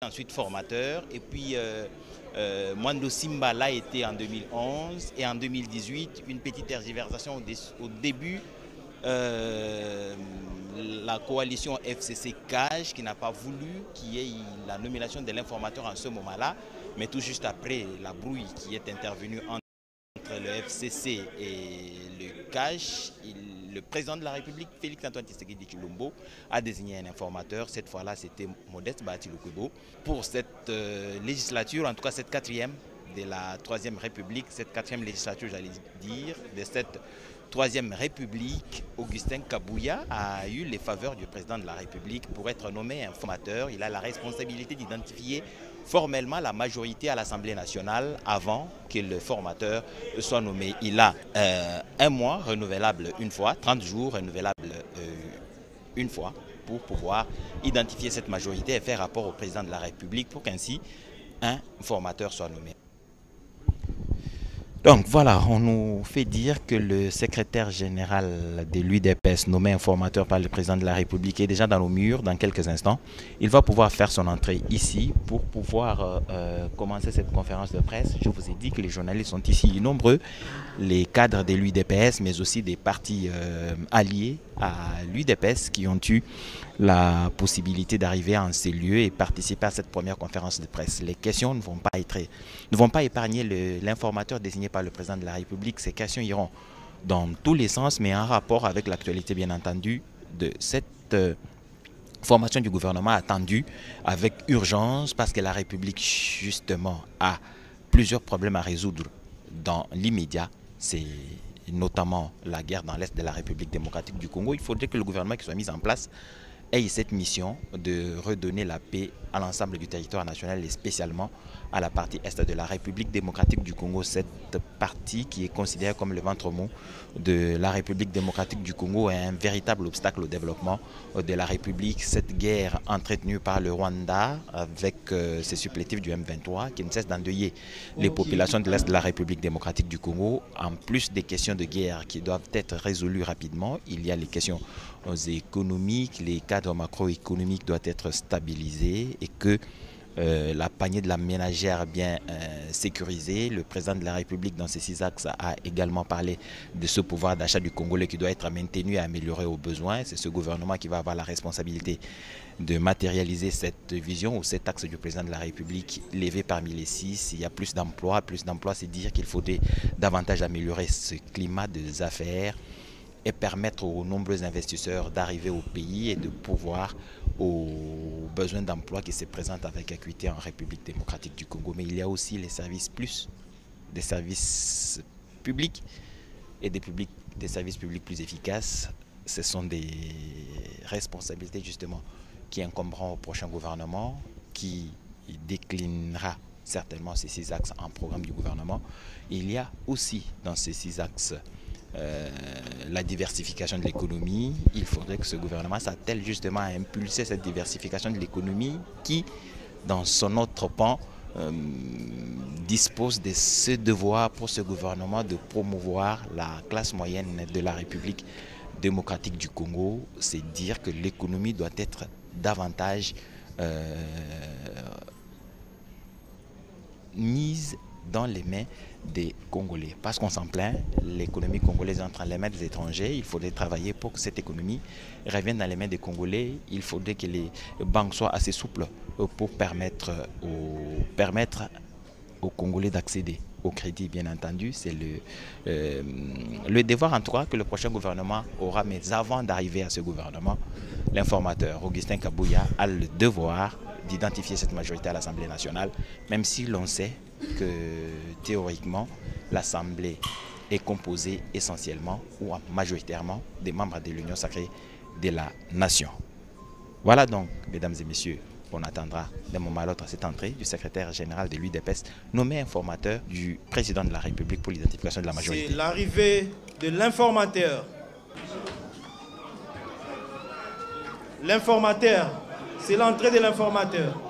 ensuite formateur. Et puis, Mwando Simba l'a été en 2011. Et en 2018, une petite tergiversation au début. La coalition FCC CAGE qui n'a pas voulu qu'il y ait la nomination de l'informateur en ce moment-là, mais tout juste après la brouille qui est intervenue entre le FCC et le CAGE, le président de la République, Félix-Antoine Tshisekedi Tshilombo, a désigné un informateur. Cette fois-là, c'était Modeste Bahati Lukwebo. Pour cette législature, en tout cas cette quatrième de la Troisième République, cette quatrième législature, j'allais dire, de cette Troisième République, Augustin Kabouya a eu les faveurs du président de la République pour être nommé informateur. Il a la responsabilité d'identifier formellement la majorité à l'Assemblée nationale avant que le formateur soit nommé. Il a un mois renouvelable une fois, 30 jours renouvelable une fois pour pouvoir identifier cette majorité et faire rapport au président de la République pour qu'ainsi un formateur soit nommé. Donc voilà, on nous fait dire que le secrétaire général de l'UDPS, nommé informateur par le président de la République, est déjà dans nos murs dans quelques instants. Il va pouvoir faire son entrée ici pour pouvoir commencer cette conférence de presse. Je vous ai dit que les journalistes sont ici nombreux, les cadres de l'UDPS, mais aussi des partis alliés à l'UDPS qui ont eu la possibilité d'arriver en ces lieux et participer à cette première conférence de presse. Les questions ne vont pas épargner l'informateur désigné par le président de la République. Ces questions iront dans tous les sens, mais en rapport avec l'actualité, bien entendu, de cette formation du gouvernement attendue avec urgence, parce que la République, justement, a plusieurs problèmes à résoudre dans l'immédiat. C'est notamment la guerre dans l'Est de la République démocratique du Congo. Il faudrait que le gouvernement qui soit mis en place ait cette mission de redonner la paix à l'ensemble du territoire national et spécialement à la partie est de la République démocratique du Congo, cette partie qui est considérée comme le ventre mou de la République démocratique du Congo est un véritable obstacle au développement de la République. Cette guerre entretenue par le Rwanda avec ses supplétifs du M23 qui ne cessent d'endeuiller les populations de l'Est de la République démocratique du Congo, en plus des questions de guerre qui doivent être résolues rapidement, il y a les questions économiques, les cadres macroéconomiques doivent être stabilisés et que la panier de la ménagère bien sécurisée. Le président de la République dans ces 6 axes a également parlé de ce pouvoir d'achat du Congolais qui doit être maintenu et amélioré au besoin. C'est ce gouvernement qui va avoir la responsabilité de matérialiser cette vision ou cet axe du président de la République levé parmi les 6. Il y a plus d'emplois. Plus d'emplois, c'est dire qu'il faudrait davantage améliorer ce climat des affaires et permettre aux nombreux investisseurs d'arriver au pays et de pouvoir aux besoins d'emploi qui se présentent avec acuité en République démocratique du Congo. Mais il y a aussi les services des services publics et des services publics plus efficaces. Ce sont des responsabilités justement qui incomberont au prochain gouvernement qui déclinera certainement ces 6 axes en programme du gouvernement. Il y a aussi dans ces 6 axes la diversification de l'économie. Il faudrait que ce gouvernement s'attelle justement à impulser cette diversification de l'économie qui, dans son autre pan, dispose de ce devoir pour ce gouvernement de promouvoir la classe moyenne de la République démocratique du Congo. C'est dire que l'économie doit être davantage mise dans les mains des Congolais. Parce qu'on s'en plaint, l'économie congolaise entre les mains des étrangers. Il faudrait travailler pour que cette économie revienne dans les mains des Congolais. Il faudrait que les banques soient assez souples pour permettre aux Congolais d'accéder au crédit, bien entendu. C'est le devoir en tout cas que le prochain gouvernement aura. Mais avant d'arriver à ce gouvernement, l'informateur Augustin Kabouya a le devoir d'identifier cette majorité à l'Assemblée nationale, même si l'on sait que théoriquement, l'Assemblée est composée essentiellement ou majoritairement des membres de l'Union sacrée de la nation. Voilà donc, mesdames et messieurs, on attendra d'un moment à l'autre cette entrée du secrétaire général de l'UDPS, nommé informateur du président de la République pour l'identification de la majorité. C'est l'arrivée de l'informateur. L'informateur, c'est l'entrée de l'informateur.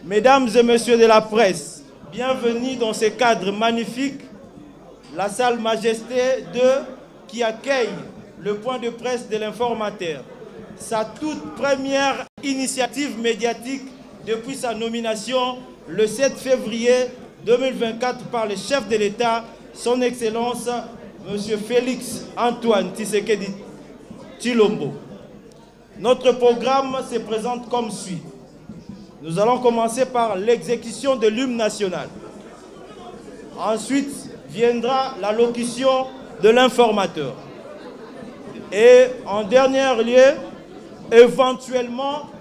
Mesdames et messieurs de la presse, bienvenue dans ce cadre magnifique, la salle Majesté 2 qui accueille le point de presse de l'informateur. Sa toute première initiative médiatique depuis sa nomination le 7 février 2024 par le chef de l'État, son Excellence, M. Félix Antoine Tshisekedi Tshilombo. Notre programme se présente comme suit. Nous allons commencer par l'exécution de l'hymne national. Ensuite viendra l'allocution de l'informateur. Et en dernier lieu, éventuellement,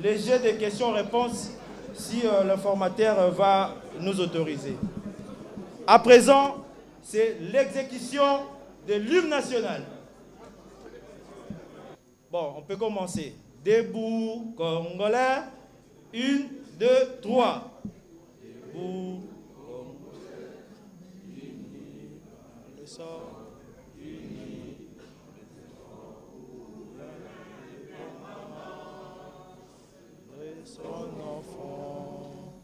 les jeux de questions-réponses si l'informateur va nous autoriser. À présent, c'est l'exécution de l'hymne national. Bon, on peut commencer. Debout, Congolais. 1, 2, 3. Debout, Congolais. Unis, le sort. Unis, son enfant,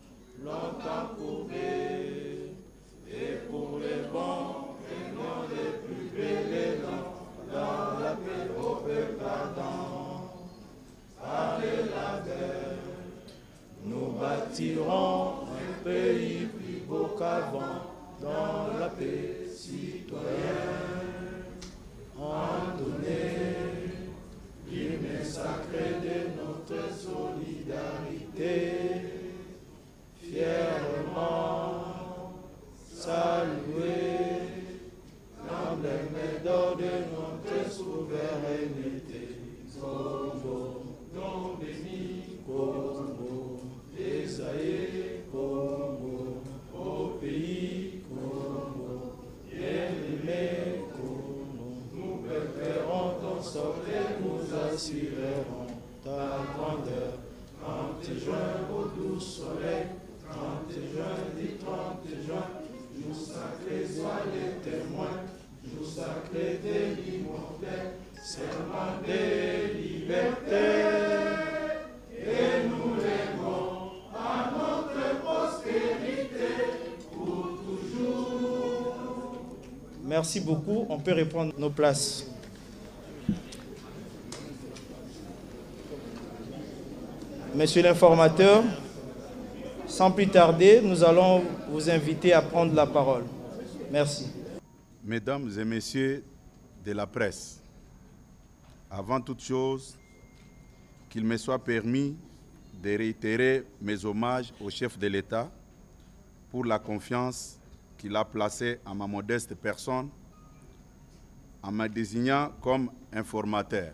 longtemps courbé, et pour les bons, et non les plus belles dans la paix au peuple ardent. Par la guerre, nous bâtirons un pays plus beau qu'avant, dans la paix citoyenne. Entonner l'hymne sacré de notre solidarité, fièrement saluer l'emblème d'or de notre souveraineté. Congo, nom béni, Congo, Esaïe, Congo, au pays, Congo, bien-aimé, Congo, nous préférons ton sort et nous assurerons ta grandeur. 30 juin au doux soleil, 30 juin, dit 30 juin, jour sacré soit les témoins, jour sacré de l'immortel, serment de liberté, et nous léguons à notre postérité pour toujours. Merci beaucoup, on peut reprendre nos places. Monsieur l'informateur, sans plus tarder, nous allons vous inviter à prendre la parole. Merci. Mesdames et messieurs de la presse, avant toute chose, qu'il me soit permis de réitérer mes hommages au chef de l'État pour la confiance qu'il a placée à ma modeste personne en me désignant comme informateur.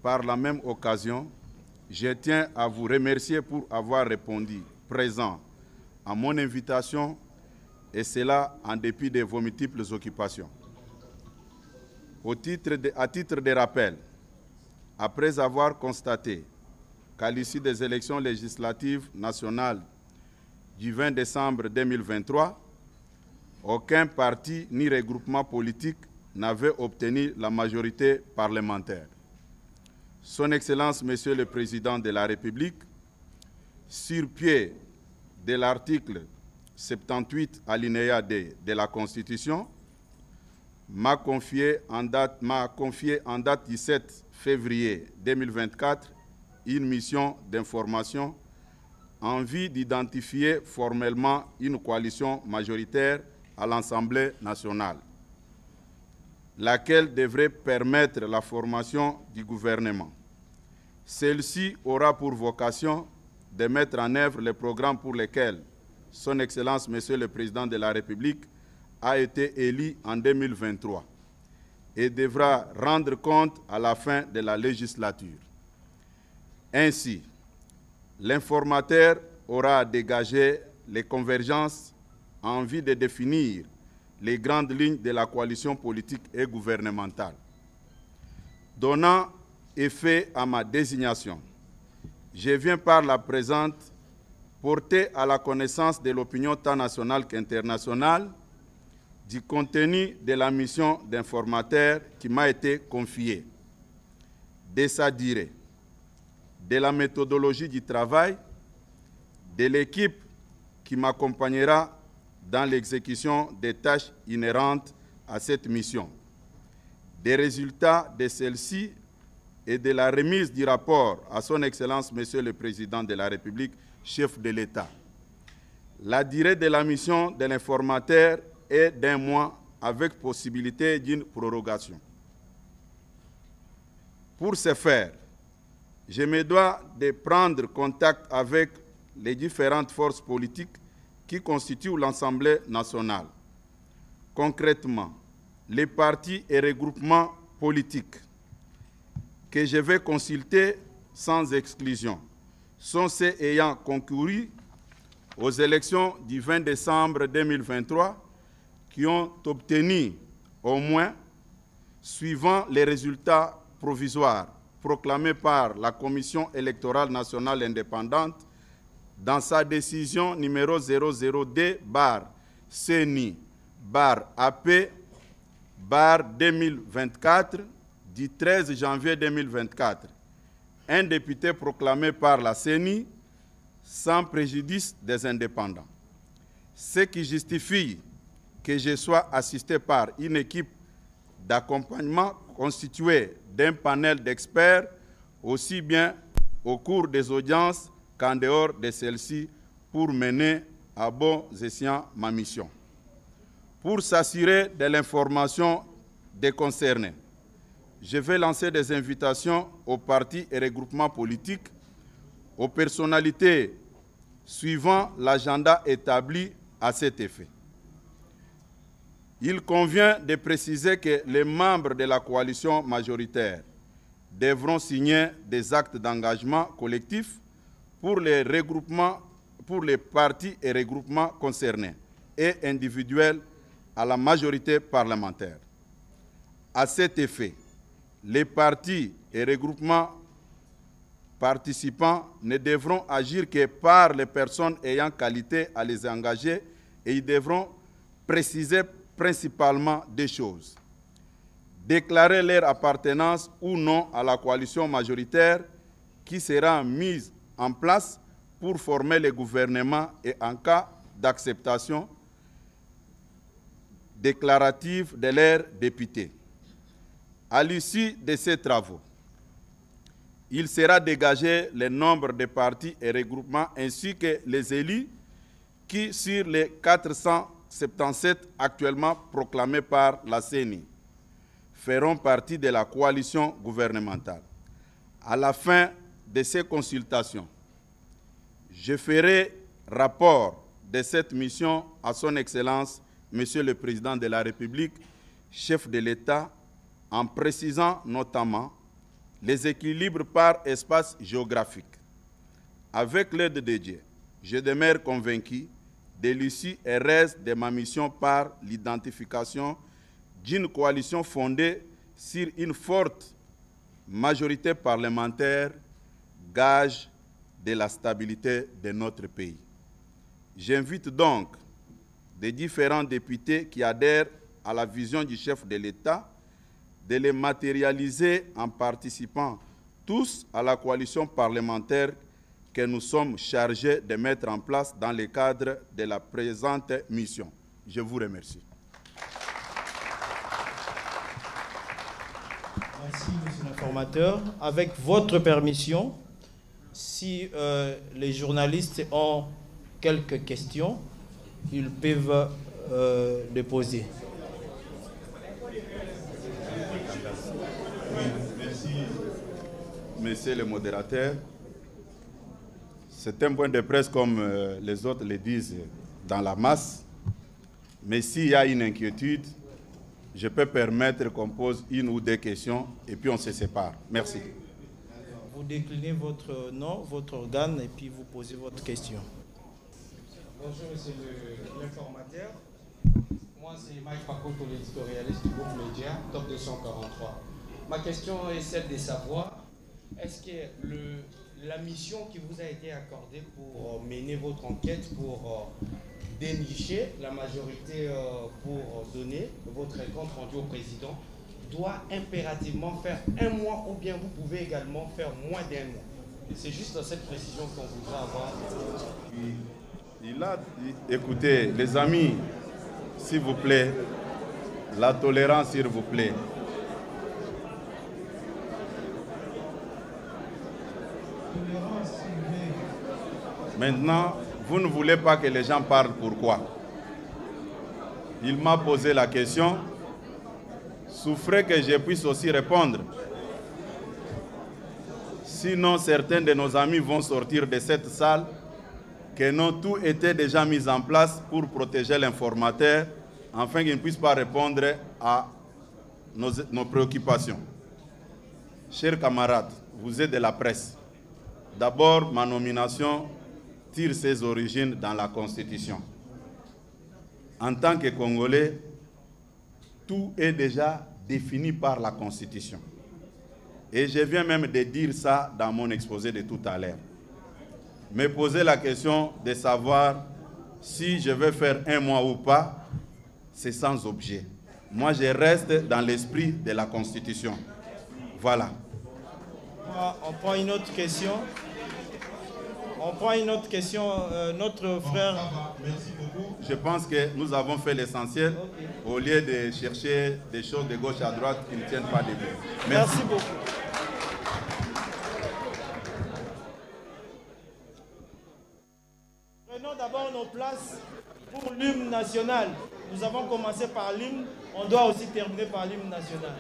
Par la même occasion, je tiens à vous remercier pour avoir répondu présent à mon invitation, et cela en dépit de vos multiples occupations. À titre de rappel, après avoir constaté qu'à l'issue des élections législatives nationales du 20 décembre 2023, aucun parti ni regroupement politique n'avait obtenu la majorité parlementaire. Son Excellence, Monsieur le Président de la République, sur pied de l'article 78 alinéa D de la Constitution, m'a confié en date du 7 février 2024 une mission d'information en vue d'identifier formellement une coalition majoritaire à l'Assemblée nationale, laquelle devrait permettre la formation du gouvernement. Celle-ci aura pour vocation de mettre en œuvre les programmes pour lesquels Son Excellence, Monsieur le Président de la République, a été élu en 2023 et devra rendre compte à la fin de la législature. Ainsi, l'informateur aura dégagé les convergences en vue de définir les grandes lignes de la coalition politique et gouvernementale. Donnant effet à ma désignation, je viens par la présente porter à la connaissance de l'opinion tant nationale qu'internationale du contenu de la mission d'informateur qui m'a été confiée, de sa durée, de la méthodologie du travail de l'équipe qui m'accompagnera dans l'exécution des tâches inhérentes à cette mission, des résultats de celle-ci et de la remise du rapport à son Excellence, Monsieur le Président de la République, chef de l'État. La durée de la mission de l'informateur est d'1 mois avec possibilité d'une prorogation. Pour ce faire, je me dois de prendre contact avec les différentes forces politiques qui constituent l'Assemblée nationale. Concrètement, les partis et regroupements politiques que je vais consulter sans exclusion sont ceux ayant concouru aux élections du 20 décembre 2023 qui ont obtenu au moins, suivant les résultats provisoires proclamés par la Commission électorale nationale indépendante dans sa décision numéro 00D-CENI-AP-2024 du 13 janvier 2024, un député proclamé par la CENI sans préjudice des indépendants. Ce qui justifie que je sois assisté par une équipe d'accompagnement constituée d'un panel d'experts, aussi bien au cours des audiences qu'en dehors de celles-ci, pour mener à bon escient ma mission. Pour s'assurer de l'information des concernés, je vais lancer des invitations aux partis et regroupements politiques, aux personnalités suivant l'agenda établi à cet effet. Il convient de préciser que les membres de la coalition majoritaire devront signer des actes d'engagement collectif pour les regroupements, pour les partis et regroupements concernés et individuels à la majorité parlementaire. À cet effet, les partis et regroupements participants ne devront agir que par les personnes ayant qualité à les engager et ils devront préciser principalement deux choses. Déclarer leur appartenance ou non à la coalition majoritaire qui sera mise en place pour former le gouvernement et en cas d'acceptation déclarative de leurs députés. À l'issue de ces travaux, il sera dégagé le nombre de partis et regroupements ainsi que les élus qui, sur les 477 actuellement proclamés par la CENI, feront partie de la coalition gouvernementale. À la fin de ces consultations, je ferai rapport de cette mission à son Excellence, Monsieur le Président de la République, chef de l'État, en précisant notamment les équilibres par espace géographique. Avec l'aide de Dieu, je demeure convaincu de l'issue et reste de ma mission par l'identification d'une coalition fondée sur une forte majorité parlementaire, gage de la stabilité de notre pays. J'invite donc les différents députés qui adhèrent à la vision du chef de l'État de les matérialiser en participant tous à la coalition parlementaire que nous sommes chargés de mettre en place dans le cadre de la présente mission. Je vous remercie. Merci, Monsieur l'informateur. Avec votre permission, si les journalistes ont quelques questions, ils peuvent les poser. Merci, Monsieur le modérateur. C'est un point de presse comme les autres le disent dans la masse. Mais s'il y a une inquiétude, je peux permettre qu'on pose une ou deux questions et puis on se sépare. Merci. Vous déclinez votre nom, votre organe et puis vous posez votre question. Bonjour, monsieur l'informateur. Moi, c'est Mike Pakoto, l'éditorialiste du groupe Média, Top 243. Ma question est celle de savoir, est-ce que la mission qui vous a été accordée pour mener votre enquête, pour dénicher la majorité, pour donner votre compte rendu au président, doit impérativement faire 1 mois ou bien vous pouvez également faire moins d'1 mois? C'est juste cette précision qu'on voudra avoir. Il a dit, écoutez, les amis, s'il vous plaît, la tolérance, s'il vous plaît. Maintenant, vous ne voulez pas que les gens parlent, pourquoi? Il m'a posé la question, souffrez que je puisse aussi répondre. Sinon, certains de nos amis vont sortir de cette salle, que non, tout était déjà mis en place pour protéger l'informateur, afin qu'il ne puisse pas répondre à nos préoccupations. Chers camarades, vous êtes de la presse. D'abord, ma nomination tire ses origines dans la Constitution. En tant que Congolais, tout est déjà défini par la Constitution. Et je viens même de dire ça dans mon exposé de tout à l'heure. Me poser la question de savoir si je vais faire un mois ou pas, c'est sans objet. Moi, je reste dans l'esprit de la Constitution. Voilà. On prend une autre question. Notre frère... Merci beaucoup. Je pense que nous avons fait l'essentiel, au lieu de chercher des choses de gauche à droite qui ne tiennent pas debout. Merci beaucoup. Prenons d'abord nos places pour l'hymne national. Nous avons commencé par l'hymne, on doit aussi terminer par l'hymne national.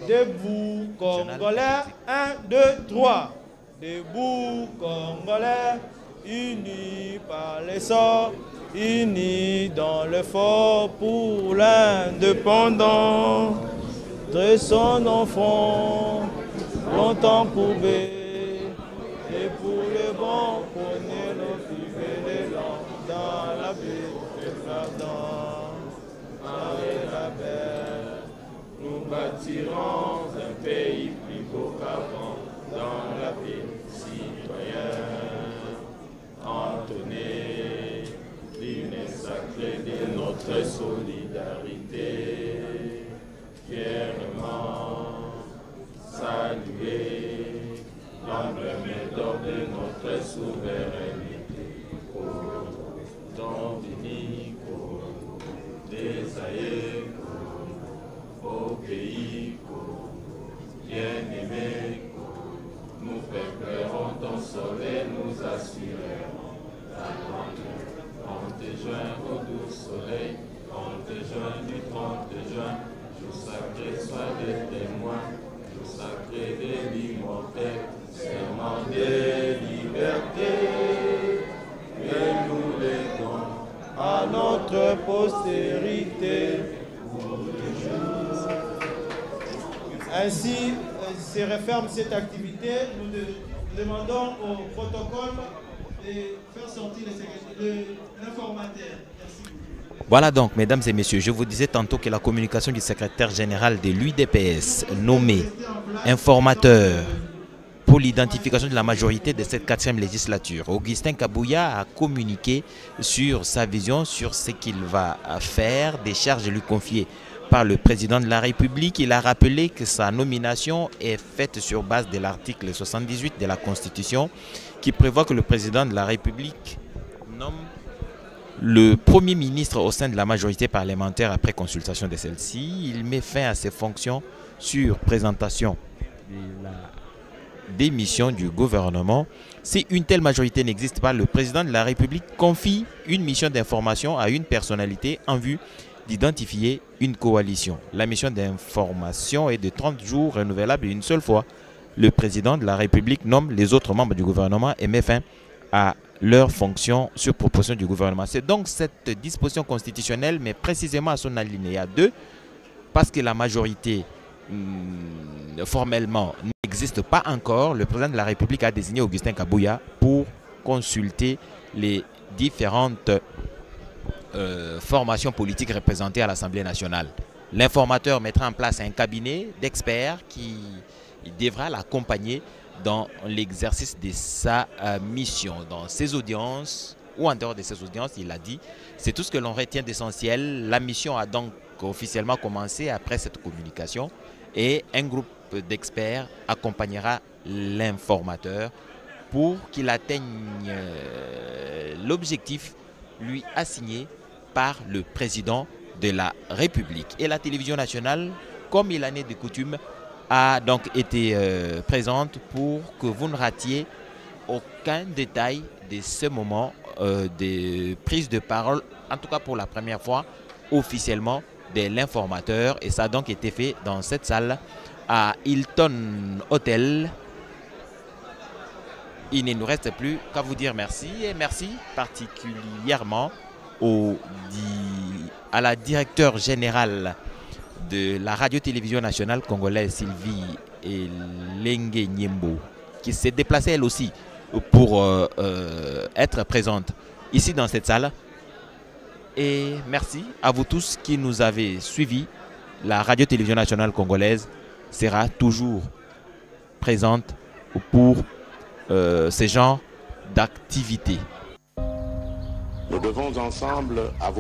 Debout, Congolais, 1, 2, 3. Debout, Congolais, unis par l'essor, unis dans l'effort pour l'indépendance. Dressons nos fronts, longtemps courbés, et pour le bon, prenez nos vivres les langues dans la paix et pardon. Avec la paix, nous bâtirons un pays plus beau qu'avant, dans la paix citoyenne. Entonnez l'hymne sacré de notre solidarité, fièrement saluer l'emblème d'or de notre souveraineté. Au don unique, des aïeux, au pays bien-aimé, nous préparerons ton soleil, nous assurerons la grande. 30 juin au doux soleil, 30 juin du 30 juin, jour sacré soit des témoins, jour sacré de l'immortel, serment de liberté, et nous léguons à notre postérité pour toujours. Ainsi se referme cette activité. Nous demandons au protocole de faire sortir l'informateur. Merci. Voilà donc, mesdames et messieurs, je vous disais tantôt que la communication du secrétaire général de l'UDPS, nommé informateur pour l'identification de la majorité de cette 4e législature, Augustin Kabouya a communiqué sur sa vision, sur ce qu'il va faire, des charges lui confiées par le président de la République. Il a rappelé que sa nomination est faite sur base de l'article 78 de la Constitution qui prévoit que le président de la République nomme le Premier ministre au sein de la majorité parlementaire après consultation de celle-ci. Il met fin à ses fonctions sur présentation de la démission du gouvernement. Si une telle majorité n'existe pas, le président de la République confie une mission d'information à une personnalité en vue d'identifier une coalition. La mission d'information est de 30 jours renouvelable une seule fois. Le président de la République nomme les autres membres du gouvernement et met fin à leurs fonctions sur proposition du gouvernement. C'est donc cette disposition constitutionnelle, mais précisément à son alinéa 2, parce que la majorité formellement n'existe pas encore, le président de la République a désigné Augustin Kabouya pour consulter les différentes formations politiques représentées à l'Assemblée nationale. L'informateur mettra en place un cabinet d'experts qui devra l'accompagner dans l'exercice de sa mission, dans ses audiences ou en dehors de ses audiences. Il a dit, c'est tout ce que l'on retient d'essentiel. La mission a donc officiellement commencé après cette communication et un groupe d'experts accompagnera l'informateur pour qu'il atteigne l'objectif lui assigné par le président de la République. Et la télévision nationale, comme il en est de coutume, a donc été présente pour que vous ne ratiez aucun détail de ce moment de prise de parole, en tout cas pour la première fois officiellement de l'informateur. Et ça a donc été fait dans cette salle à Hilton Hotel. Il ne nous reste plus qu'à vous dire merci, et merci particulièrement à la directeure générale de la radio-télévision nationale congolaise, Sylvie Lengue Nyembo, qui s'est déplacée elle aussi pour être présente ici dans cette salle. Et merci à vous tous qui nous avez suivis. La radio-télévision nationale congolaise sera toujours présente pour ces genres d'activités. Nous devons ensemble avoir